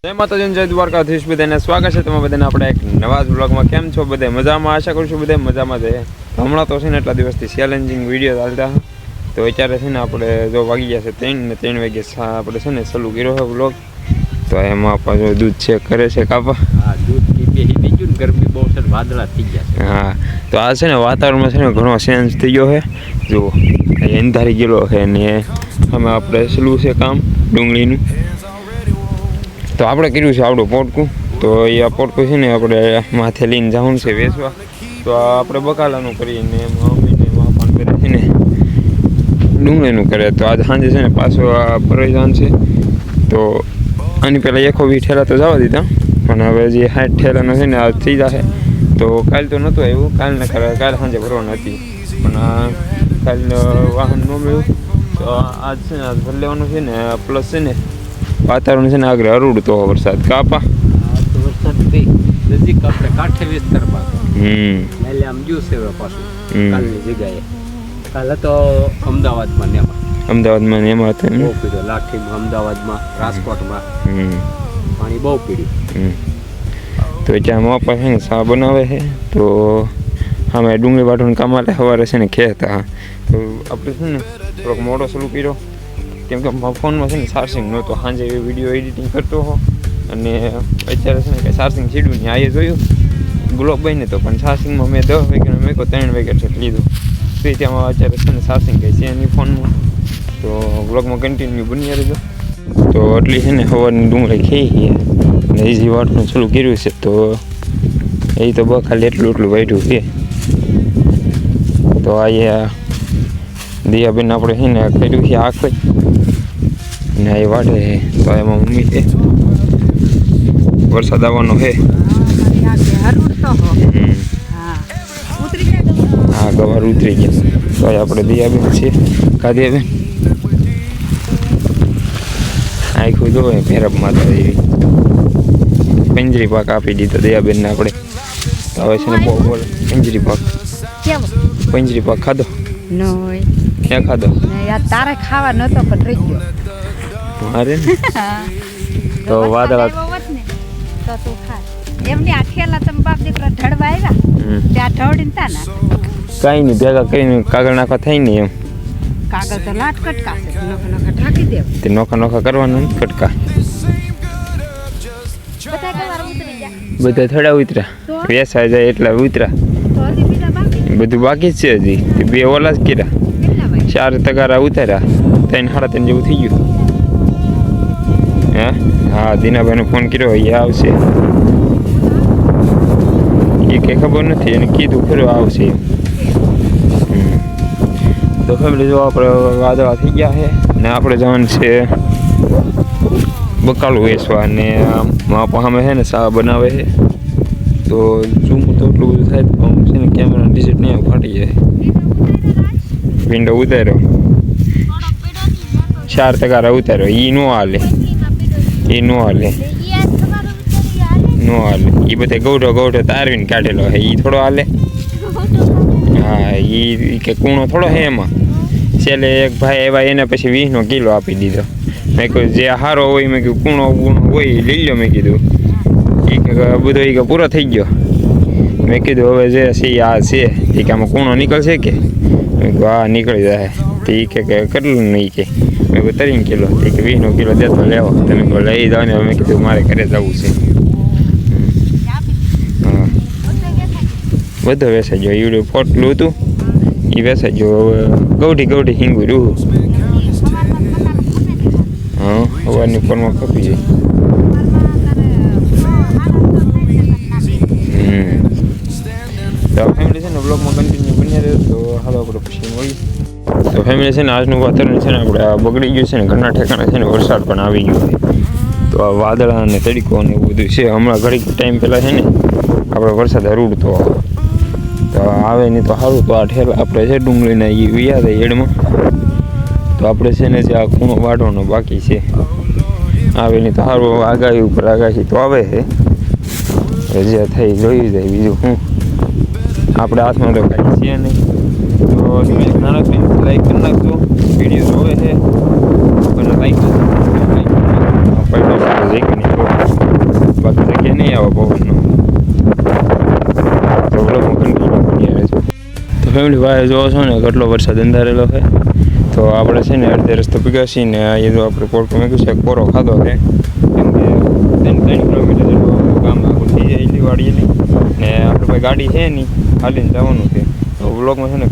જય માતાજી જય દ્વારકાધીશ બધાને સ્વાગત છે તમારા બધાને આપણે એક નવા જ વ્લોગમાં. કેમ છો બધા મજામાં? આશા કરું છું બધા મજામાં છે. હમણાં તો છે ને એટલા દિવસથી ચેલેન્જિંગ વિડીયો ચાલતા તો અત્યારે છે ને આપણે જો વાગી ગયા છે 3 વાગે આપણે છે ને ચાલુ કર્યો છે વ્લોગ. તો એમાં પાછું દૂધ ચેક કરે છે કાપા. હા, દૂધ પી ગયું ને ગરમી બહુ છે, વાદળા થઈ ગયા છે. હા, તો આ છે ને વાતાવરણમાં છે ને ઘણો ચેન્જ થઈ ગયો છે. જુઓ અંધારી ગયેલો છે ને અમે આપણે ચાલુ છે કામ ડુંગળીનું. તો આપણે કર્યું છે આપણું પોટકું. તો એ આ પોટકું છે ને આપણે માથે લઈને જવાનું છે વેચવા. તો આપણે બકાલાનું કરીને એમાં પણ કરે છે ને ડુંગળીનું કરે. તો આજ સાંજે છે ને પાછો આ પરેશાન છે. તો આની પહેલાં 120 ઠેલા તો જવા દીધા, પણ હવે જે 60 ઠેલાનો છે ને આ થઈ જશે. તો કાલ તો નહોતું આવ્યું, કાલને કાલ સાંજે ભરવાની હતી, પણ કાલ વાહન ન મળ્યું. તો આજ છે ને આજ ભરી લેવાનું છે ને. પ્લસ છે ને વાતાવરણ છે ને આગળ અરૂડતો વરસાદ કાપા. તો વરસાદ નજીક આપણે કાંઠે વિસ્તારમાં એટલે આમ જ્યું છે પાછું કાલની જગ્યાએ. કાલે તો અમદાવાદમાં ને એમાં હતા બહુ પીડ્યો, લાઠીમાં, અમદાવાદમાં, રાજકોટમાં પાણી બહુ પીડ્યું. તો ત્યાં માપા છે ને ચા બનાવે છે. તો અમે ડુંગળી વાટવાનું કામ માટે સવારે છે ને કહેતા. તો આપણે છે ને થોડોક મોટો શરૂ કર્યો, કેમ કે ફોનમાં છે ને ચાર્જિંગ નહોતો. સાંજે વિડીયો એડિટિંગ કરતો હો અને અત્યારે છે ને કંઈ ચાર્જિંગ છીડ્યું નહીં. આ જોયું બ્લોગ બની તો પણ ચાર્જિંગમાં મેં 10 વાગ્યાનો મેં 3 વાગ્યા છે લીધું. તો ત્યાં અત્યારે છે ને ચાર્જિંગ કંઈ છે એની ફોનમાં. તો બ્લોગમાં કન્ટિન્યુ બની રહેજો. તો એટલી છે ને સવારની ડુંગળી ખાઈ ગયા અને ઇઝી વાટનું ચાલુ કર્યું છે. તો એ તો બસ ખાલી એટલું વાઢ્યું છે. તો આ દિયાબેન આપણે છે ને કર્યું છે આખો ને એ વાટે છે. તો એમાં મમ્મી છે. વરસાદ આવવાનો છે. હા, ગવાર ઉતરી ગયા. તો આપણે દિયાબેન છે કાદિયાબેન આખું જો ભેરબ માતા એવી પંજરી પાક આપી દીધો દિયાબેનને આપણે. તો હવે છે ને બહુ બોલ પંજરી પાક ખાધો ક્યાં ખાધો? તારે ખાવા નતો પણ રહી ગયો મારે તો વાદળા તો તું ખા. એમની આ ઠેલા તમે બાપ દીકરા ઢળવા આવ્યા ત્યાં ઢળીને તા ના કાંઈ નહીં ભેગા કરીને કાગળ નાખવા થાય ને એમ. કાગળ તો લાટ કટકા છે, નોખા ઢાંકી દેવ. તે નોખા કરવાના ને કટકા બધા થોડા ઉતર્યા વેસાઈ જાય એટલા ઉતર્યા. બધું બાકી જ છે હજી. 2 ઓલા જ કર્યા, 4 તગારા ઉતાર્યા, 3-3.5 જેવું થઈ ગયું. હા, દીનાભાઈને ફોન કર્યો, એ આવશે. એ કંઈ ખબર નથી, એને કીધું ખરું આવશે. તો ફેમિલી જો આપણે વાદળા થઈ ગયા છે ને આપણે જવાનું છે બકાલું વેચવા. અને સામે છે ને ચા બનાવે છે. તો ઝૂમ તો એટલું બધું થાય પણ છે ને કેમેરા ડિઝાઇન નહીં ફાટી જાય. વિન્ડો ઉતાર્યો, 4 તગારા ઉતાર્યો. એ ન હાલે એ બધા ગૌઢો તારવીને કાઢેલો છે. એ થોડો હાલે? હા, એ કે કૂણો થોડો છે એમાં. છેલ્લે એક ભાઈ એવા એને પછી 20નો કિલો આપી દીધો. મેં કહ્યું જે સારો હોય મેં કીધું કૂણો હોય લઈ લો. મેં કીધું એ કે બધો એ કે પૂરો થઈ ગયો. મેં કીધું હવે જે છે આ છે એ કે આમાં કૂણો નીકળશે કે? મેં કહ્યું હા નીકળી જાય. તો એ કે કેટલું નહીં કે? મેં કહ્યું 3 કિલો. એ કે 20નો કિલો દેતો લેવો. તમે કહો લઈ જાઓ ને. મેં કીધું મારે ઘરે જવું છે. હા, બધો વેસાઈ ગયો. ઈવડું પોટલું હતું એ વેસાઈ ગયો. હવે ગૌઢી હિંગું રૂહ. હા, સવારની ફોનમાં ખપી જાય. તો ફેમિલી છે ને બ્લોગમાં કન્ટિન્યુ બની રહ્યો. તો હાલો આપણે પછી મળી. તો ફેમિલી છે ને આજનું વાતાવરણ છે ને આપણે બગડી ગયું છે ને. ઘણા ઠેકાણા છે ને વરસાદ પણ આવી ગયો છે. તો આ વાદળા અને તડકો અને એવું બધું છે. હમણાં ઘડીક ટાઈમ પહેલાં છે ને આપણે વરસાદ હરૂડતો તો આવે નહીં તો સારું. તો આ ઠેલા આપણે છે ડુંગળીના એ વ્યા હતા એડમાં. તો આપણે છે ને જે આ ખૂણો વાઢવાનો બાકી છે. આવે નહીં તો સારું. આગાહી ઉપર આગાહી તો આવે છે, જે થઈ જોઈ જાય. બીજું શું આપણે હાથમાં તો કાંઈ છે નહીં. તો તમે નાના લાઈક કરી નાખજો. વિડીયો જોવે છે પણ લાઈક કરી નાખજો. નહીં આવે પવનનો. તો બ્લોગમાં કન્ટિન્યુ બની આવે છે. તો ફેમિલી ભાઈ જોવો છો ને કેટલો વરસાદ અંધારેલો છે. તો આપણે છે ને અડધે રસ્તે પીગા છીએ ને એ જો આપણે પોટકો મૂક્યું છે કોરો ખાધો છે કેમ કે 3 કિલોમીટર જેટલું ગામ આખું થઈ જાય એટલી વાડીએ નહીં ને આપણે ભાઈ ગાડી છે નહીં હાલીને જવાનું છે. તો બ્લોગમાં છે ને